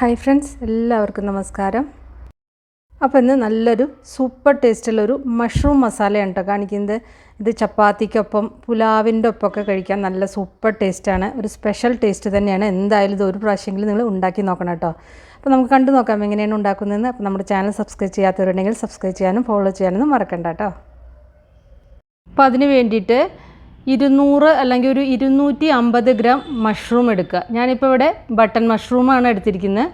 Hi friends, എല്ലാവർക്കും നമസ്കാരം. അപ്പോൾ ഇന്ന് നല്ലൊരു സൂപ്പർ ടേസ്റ്റുള്ളൊരു മഷ്റൂം മസാലയാണ് കേട്ടോ കാണിക്കുന്നത്. ഇത് ചപ്പാത്തിക്കൊപ്പം പുലാവിൻ്റെ ഒപ്പമൊക്കെ കഴിക്കാൻ നല്ല സൂപ്പർ ടേസ്റ്റാണ്. ഒരു സ്പെഷ്യൽ ടേസ്റ്റ് തന്നെയാണ്. എന്തായാലും ഇത് ഒരു പ്രാവശ്യമെങ്കിലും നിങ്ങൾ ഉണ്ടാക്കി നോക്കണം കേട്ടോ. അപ്പോൾ നമുക്ക് കണ്ടു നോക്കാം എങ്ങനെയാണ് ഉണ്ടാക്കുന്നതെന്ന്. അപ്പോൾ നമ്മുടെ ചാനൽ സബ്സ്ക്രൈബ് ചെയ്യാത്തവരുണ്ടെങ്കിൽ സബ്സ്ക്രൈബ് ചെയ്യാനും ഫോളോ ചെയ്യാനൊന്നും മറക്കണ്ട കേട്ടോ. അപ്പോൾ അതിന് വേണ്ടിയിട്ട് 200 അല്ലെങ്കിൽ ഒരു 250 ഗ്രാം മഷ്റൂം എടുക്കുക. ഞാനിപ്പോൾ ഇവിടെ ബട്ടൺ മഷ്റൂമാണ് എടുത്തിരിക്കുന്നത്.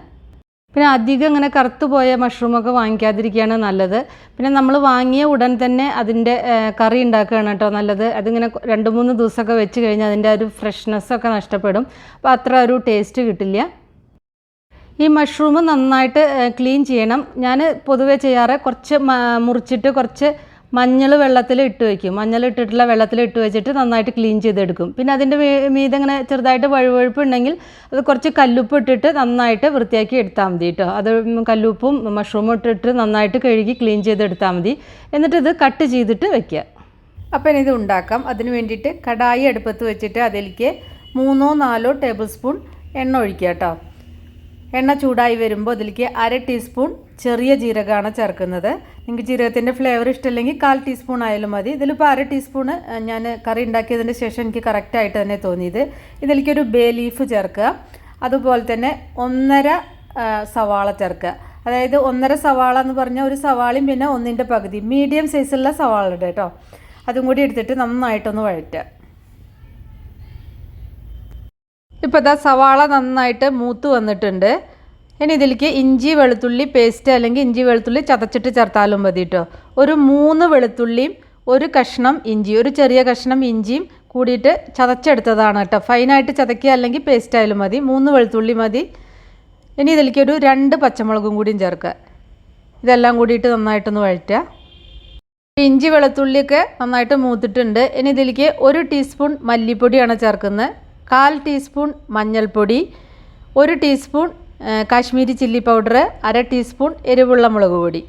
പിന്നെ അധികം ഇങ്ങനെ കറുത്തു പോയ മഷ്റൂമൊക്കെ വാങ്ങിക്കാതിരിക്കുകയാണ് നല്ലത്. പിന്നെ നമ്മൾ വാങ്ങിയ ഉടൻ തന്നെ അതിൻ്റെ കറി ഉണ്ടാക്കുകയാണ് കേട്ടോ നല്ലത്. അതിങ്ങനെ 2-3 ദിവസമൊക്കെ വെച്ച് കഴിഞ്ഞാൽ അതിൻ്റെ ഒരു ഫ്രഷ്നെസ്സൊക്കെ നഷ്ടപ്പെടും. അപ്പോൾ അത്ര ഒരു ടേസ്റ്റ് കിട്ടില്ല. ഈ മഷ്റൂം നന്നായിട്ട് ക്ലീൻ ചെയ്യണം. ഞാൻ പൊതുവേ ചെയ്യാറ് കുറച്ച് മുറിച്ചിട്ട് കുറച്ച് മഞ്ഞൾ വെള്ളത്തിൽ ഇട്ട് വയ്ക്കും. മഞ്ഞൾ ഇട്ടിട്ടുള്ള വെള്ളത്തിൽ ഇട്ട് വെച്ചിട്ട് നന്നായിട്ട് ക്ലീൻ ചെയ്തെടുക്കും. പിന്നെ അതിൻ്റെ മീതെ ഇങ്ങനെ ചെറുതായിട്ട് വഴുവഴുപ്പ് ഉണ്ടെങ്കിൽ അത് കുറച്ച് കല്ലുപ്പ് ഇട്ടിട്ട് നന്നായിട്ട് വൃത്തിയാക്കി എടുത്താൽ മതി കേട്ടോ. അത് കല്ലുപ്പും മഷ്റൂമും ഇട്ടിട്ട് നന്നായിട്ട് കഴുകി ക്ലീൻ ചെയ്തെടുത്താൽ മതി. എന്നിട്ട് ഇത് കട്ട് ചെയ്തിട്ട് വെക്കുക. അപ്പോൾ ഇനി ഇത് ഉണ്ടാക്കാം. അതിന് വേണ്ടിയിട്ട് കടായി അടുപ്പത്ത് വെച്ചിട്ട് അതിലേക്ക് 3-4 ടേബിൾ സ്പൂൺ എണ്ണ ഒഴിക്കുക കേട്ടോ. എണ്ണ ചൂടായി വരുമ്പോൾ അതിലേക്ക് 1/2 ടീസ്പൂൺ ചെറിയ ജീരകമാണ് ചേർക്കുന്നത്. നിങ്ങൾക്ക് ജീരകത്തിൻ്റെ ഫ്ലേവർ ഇഷ്ടമില്ലെങ്കിൽ 1/4 ടീസ്പൂൺ ആയാലും മതി. ഇതിലിപ്പോൾ 1/2 ടീസ്പൂണ് ഞാൻ കറി ഉണ്ടാക്കിയതിന് ശേഷം എനിക്ക് കറക്റ്റായിട്ട് തന്നെ തോന്നിയത്. ഇതിലേക്കൊരു ബേ ലീഫ് ചേർക്കുക. അതുപോലെ തന്നെ 1.5 സവാള ചേർക്കുക. അതായത് 1.5 സവാള എന്ന് പറഞ്ഞാൽ ഒരു സവാളയും പിന്നെ 1/4 പകുതി മീഡിയം സൈസുള്ള സവാള ഉണ്ട് കേട്ടോ. അതും കൂടി എടുത്തിട്ട് നന്നായിട്ടൊന്ന് വഴറ്റുക. ഇപ്പോൾ ഇതാ സവാള നന്നായിട്ട് മൂത്ത് വന്നിട്ടുണ്ട്. ഇനി ഇതിലേക്ക് ഇഞ്ചി വെളുത്തുള്ളി പേസ്റ്റ് അല്ലെങ്കിൽ ഇഞ്ചി വെളുത്തുള്ളി ചതച്ചിട്ട് ചേർത്താലും മതി കേട്ടോ. ഒരു 3 വെളുത്തുള്ളിയും ഒരു കഷ്ണം ഇഞ്ചി, ഒരു ചെറിയ കഷ്ണം ഇഞ്ചിയും കൂടിയിട്ട് ചതച്ചെടുത്തതാണ് കേട്ടോ. ഫൈനായിട്ട് ചതക്കുക അല്ലെങ്കിൽ പേസ്റ്റ് ആയാലും മതി. 3 വെളുത്തുള്ളി മതി. ഇനി ഇതിലേക്ക് ഒരു 2 പച്ചമുളകും കൂടിയും ചേർക്കുക. ഇതെല്ലാം കൂടിയിട്ട് നന്നായിട്ടൊന്ന് വഴറ്റുക. ഇഞ്ചി വെളുത്തുള്ളിയൊക്കെ നന്നായിട്ട് മൂത്തിട്ടുണ്ട്. ഇനി ഇതിലേക്ക് 1 ടീസ്പൂൺ മല്ലിപ്പൊടിയാണ് ചേർക്കുന്നത്, 1/4 ടീസ്പൂൺ മഞ്ഞൾപ്പൊടി, 1 teaspoon Kashmiri chilli powder, 1/2 teaspoon എരിവുള്ള മുളക് പൊടി.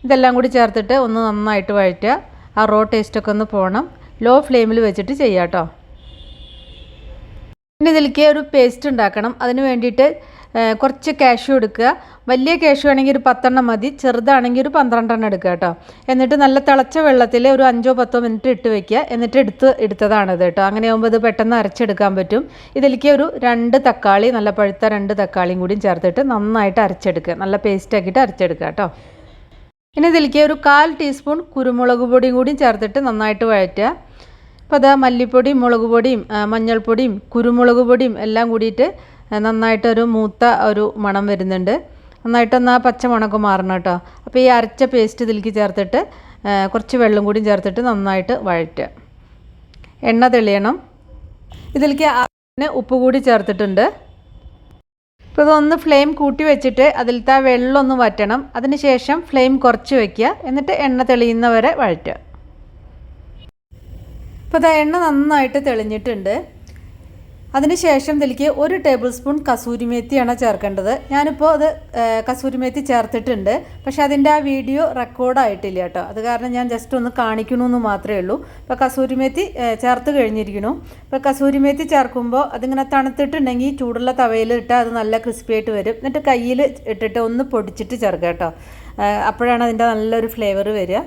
ഇതെല്ലാം കൂടി ചേർത്തിട്ട് ഒന്ന് നന്നായിട്ട് വഴറ്റുക. ആ റോ ടേസ്റ്റൊക്കെ ഒന്ന് പോകണം. ലോ ഫ്ലെയിമിൽ വെച്ചിട്ട് ചെയ്യാം കേട്ടോ. പിന്നെ ഇതിലേക്ക് ഒരു പേസ്റ്റ് ഉണ്ടാക്കണം. അതിന് വേണ്ടിയിട്ട് കുറച്ച് കാഷ്യൂ എടുക്കുക. വലിയ കാഷ്യൂ ആണെങ്കിൽ ഒരു 10 എണ്ണം മതി, ചെറുതാണെങ്കിൽ ഒരു 12 എണ്ണം എടുക്കുക കേട്ടോ. എന്നിട്ട് നല്ല തിളച്ച വെള്ളത്തിൽ ഒരു 5-10 മിനിറ്റ് ഇട്ട് വയ്ക്കുക. എന്നിട്ട് എടുത്തതാണിത് കേട്ടോ. അങ്ങനെ ആകുമ്പോൾ ഇത് പെട്ടെന്ന് അരച്ചെടുക്കാൻ പറ്റും. ഇതിലേക്ക് ഒരു 2 തക്കാളി, നല്ല പഴുത്ത 2 തക്കാളിയും കൂടിയും ചേർത്തിട്ട് നന്നായിട്ട് അരച്ചെടുക്കുക. നല്ല പേസ്റ്റ് ആക്കിയിട്ട് അരച്ചെടുക്കുക കേട്ടോ. ഇനി ഇതിലേക്ക് ഒരു 1/4 ടീസ്പൂൺ കുരുമുളക് പൊടിയും കൂടിയും ചേർത്തിട്ട് നന്നായിട്ട് വഴറ്റുക. അപ്പോൾ അതാ മല്ലിപ്പൊടിയും മുളക് പൊടിയും മഞ്ഞൾപ്പൊടിയും കുരുമുളക് പൊടിയും എല്ലാം കൂടിയിട്ട് നന്നായിട്ടൊരു മൂത്ത ഒരു മണം വരുന്നുണ്ട്. നന്നായിട്ടൊന്ന് ആ പച്ച മണമൊക്കെ മാറണം കേട്ടോ. അപ്പോൾ ഈ അരച്ച പേസ്റ്റ് ഇതിലേക്ക് ചേർത്തിട്ട് കുറച്ച് വെള്ളം കൂടി ചേർത്തിട്ട് നന്നായിട്ട് വഴറ്റുക. എണ്ണ തെളിയണം. ഇതിലേക്ക് ഉപ്പ് കൂടി ചേർത്തിട്ടുണ്ട്. ഇപ്പോൾ ഇതൊന്ന് ഫ്ലെയിം കൂട്ടി വെച്ചിട്ട് അതിലത്തെ ആ വെള്ളം ഒന്ന് വറ്റണം. അതിന് ശേഷം ഫ്ലെയിം കുറച്ച് വയ്ക്കുക. എന്നിട്ട് എണ്ണ തെളിയുന്നവരെ വഴറ്റുക. ഇപ്പോൾ ഇത് എണ്ണ നന്നായിട്ട് തെളിഞ്ഞിട്ടുണ്ട്. അതിനുശേഷം ഇതിലേക്ക് 1 ടേബിൾ സ്പൂൺ കസൂരി മേത്തിയാണ് ചേർക്കേണ്ടത്. ഞാനിപ്പോൾ അത് കസൂരി മേത്തി ചേർത്തിട്ടുണ്ട്, പക്ഷേ അതിൻ്റെ ആ വീഡിയോ റെക്കോർഡായിട്ടില്ല കേട്ടോ. അത് കാരണം ഞാൻ ജസ്റ്റ് ഒന്ന് കാണിക്കണമെന്ന് മാത്രമേ ഉള്ളൂ. ഇപ്പോൾ കസൂരി മേത്തി ചേർത്ത് കഴിഞ്ഞിരിക്കുന്നു. ഇപ്പോൾ കസൂരി മേത്തി ചേർക്കുമ്പോൾ അതിങ്ങനെ തണുത്തിട്ടുണ്ടെങ്കിൽ ചൂടുള്ള തവയിൽ ഇട്ടാൽ അത് നല്ല ക്രിസ്പി ആയിട്ട് വരും. എന്നിട്ട് കയ്യിൽ ഇട്ടിട്ട് ഒന്ന് പൊടിച്ചിട്ട് ചേർക്കുക കേട്ടോ. അപ്പോഴാണ് അതിൻ്റെ നല്ലൊരു ഫ്ലേവർ വരിക.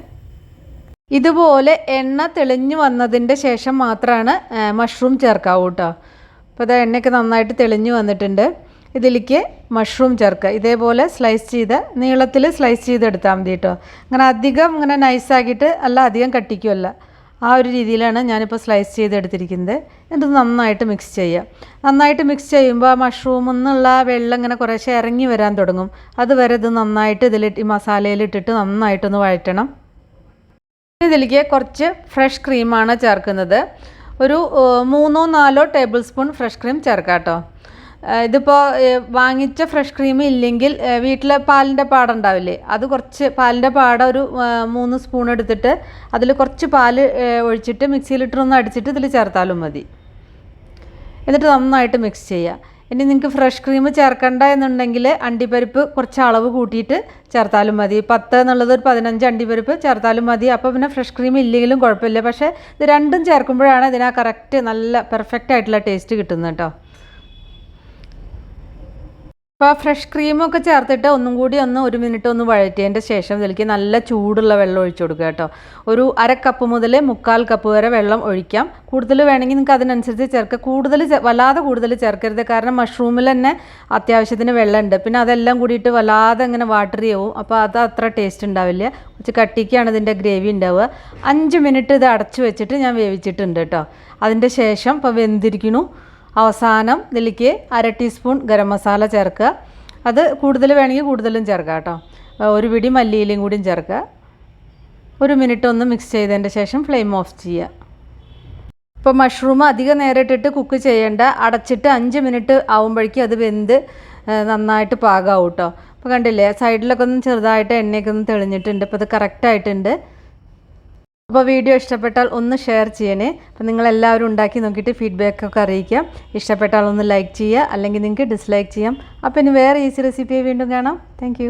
ഇതുപോലെ എണ്ണ തെളിഞ്ഞു വന്നതിൻ്റെ ശേഷം മാത്രമാണ് മഷ്റൂം ചേർക്കാവൂ കേട്ടോ. അപ്പോൾ അത് എണ്ണയൊക്കെ നന്നായിട്ട് തെളിഞ്ഞു വന്നിട്ടുണ്ട്. ഇതിലേക്ക് മഷ്റൂം ചേർക്കുക. ഇതേപോലെ സ്ലൈസ് ചെയ്ത് നീളത്തിൽ സ്ലൈസ് ചെയ്തെടുത്താൽ മതി കേട്ടോ. അങ്ങനെ അധികം ഇങ്ങനെ നൈസാക്കിയിട്ട് അല്ല, അധികം കട്ടിക്കുമല്ല, ആ ഒരു രീതിയിലാണ് ഞാനിപ്പോൾ സ്ലൈസ് ചെയ്തെടുത്തിരിക്കുന്നത്. എന്നിട്ട് നന്നായിട്ട് മിക്സ് ചെയ്യുക. നന്നായിട്ട് മിക്സ് ചെയ്യുമ്പോൾ ആ മഷ്റൂമിൽ നിന്നുള്ള വെള്ളം ഇങ്ങനെ കുറേശ്ശെ ഇറങ്ങി വരാൻ തുടങ്ങും. അതുവരെ ഇത് നന്നായിട്ട് ഈ മസാലയിലിട്ടിട്ട് നന്നായിട്ടൊന്ന് വഴറ്റണം. ഇതിലേക്ക് കുറച്ച് ഫ്രഷ് ക്രീമാണ് ചേർക്കുന്നത്. ഒരു 3-4 ടേബിൾ സ്പൂൺ ഫ്രഷ് ക്രീം ചേർക്കാം കേട്ടോ. ഇതിപ്പോൾ വാങ്ങിച്ച ഫ്രഷ് ക്രീം ഇല്ലെങ്കിൽ വീട്ടിലെ പാലിൻ്റെ പാട ഉണ്ടാവില്ലേ, അത് കുറച്ച് പാലിൻ്റെ പാട ഒരു 3 സ്പൂൺ എടുത്തിട്ട് അതിൽ കുറച്ച് പാൽ ഒഴിച്ചിട്ട് മിക്സിയിലിട്ടൊന്ന് അടിച്ചിട്ട് ഇതിൽ ചേർത്താലും മതി. എന്നിട്ട് നന്നായിട്ട് മിക്സ് ചെയ്യുക. ഇനി നിങ്ങൾക്ക് ഫ്രഷ് ക്രീം ചേർക്കണ്ട എന്നുണ്ടെങ്കിൽ അണ്ടിപ്പരിപ്പ് കുറച്ച് അളവ് കൂട്ടിയിട്ട് ചേർത്താലും മതി. 10 എന്നുള്ളത് ഒരു 15 അണ്ടിപ്പരിപ്പ് ചേർത്താലും മതി. അപ്പോൾ പിന്നെ ഫ്രഷ് ക്രീം ഇല്ലെങ്കിലും കുഴപ്പമില്ല. പക്ഷേ ഇത് രണ്ടും ചേർക്കുമ്പോഴാണ് ഇതിനാ കറക്റ്റ് നല്ല പെർഫെക്റ്റ് ആയിട്ടുള്ള ടേസ്റ്റ് കിട്ടുന്നത് കേട്ടോ. അപ്പോൾ ഫ്രഷ് ക്രീമൊക്കെ ചേർത്തിട്ട് ഒന്നും കൂടി ഒന്ന് 1 മിനിറ്റ് ഒന്ന് വഴറ്റിയതിൻ്റെ ശേഷം ഇതിലേക്ക് നല്ല ചൂടുള്ള വെള്ളം ഒഴിച്ചു കൊടുക്കുക കേട്ടോ. ഒരു 1/2 കപ്പ് മുതൽ 3/4 കപ്പ് വരെ വെള്ളം ഒഴിക്കാം. കൂടുതൽ വേണമെങ്കിൽ നിങ്ങൾക്ക് അതിനനുസരിച്ച് ചേർക്കുക. വല്ലാതെ കൂടുതൽ ചേർക്കരുത്, കാരണം മഷ്റൂമിൽ തന്നെ അത്യാവശ്യത്തിന് വെള്ളമുണ്ട്. പിന്നെ അതെല്ലാം കൂടിയിട്ട് വല്ലാതെ അങ്ങനെ വാട്ടറി ആവും, അപ്പോൾ അത് അത്ര ടേസ്റ്റ് ഉണ്ടാവില്ല. കുറച്ച് കട്ടിക്കാണ് ഇതിൻ്റെ ഗ്രേവി ഉണ്ടാവുക. 5 മിനിറ്റ് ഇത് അടച്ചു വെച്ചിട്ട് ഞാൻ വേവിച്ചിട്ടുണ്ട് കേട്ടോ. അതിൻ്റെ ശേഷം ഇപ്പോൾ വെന്തിരിക്കണു. അവസാനം ഇതിലേക്ക് 1/2 ടീസ്പൂൺ ഗരം മസാല ചേർക്കുക. അത് കൂടുതൽ വേണമെങ്കിൽ കൂടുതലും ചേർക്കുക കേട്ടോ. 1 പിടി മല്ലിയിലയും കൂടിയും ചേർക്കുക. 1 മിനിറ്റ് ഒന്ന് മിക്സ് ചെയ്തതിൻ്റെ ശേഷം ഫ്ലെയിം ഓഫ് ചെയ്യുക. ഇപ്പോൾ മഷ്റൂം അധികം നേരം ഇട്ടിട്ട് കുക്ക് ചെയ്യേണ്ട, അടച്ചിട്ട് 5 മിനിറ്റ് ആകുമ്പോഴേക്കും അത് വെന്ത് നന്നായിട്ട് പാകമാവും കേട്ടോ. അപ്പോൾ കണ്ടില്ലേ, സൈഡിലൊക്കെ ഒന്ന് ചെറുതായിട്ട് എണ്ണയൊക്കെ ഒന്ന് തെളിഞ്ഞിട്ടുണ്ട്. ഇപ്പോൾ ഇത് കറക്റ്റായിട്ടുണ്ട്. അപ്പോൾ വീഡിയോ ഇഷ്ടപ്പെട്ടാൽ ഒന്ന് ഷെയർ ചെയ്യണേ. അപ്പോൾ നിങ്ങളെല്ലാവരും ഉണ്ടാക്കി നോക്കിയിട്ട് ഫീഡ്ബാക്കൊക്കെ അറിയിക്കാം. ഇഷ്ടപ്പെട്ടാൽ ഒന്ന് ലൈക്ക് ചെയ്യുക, അല്ലെങ്കിൽ നിങ്ങൾക്ക് ഡിസ്ലൈക്ക് ചെയ്യാം. അപ്പോൾ ഇനി വേറെ ഈസി റെസിപ്പി വീണ്ടും കാണാം. താങ്ക്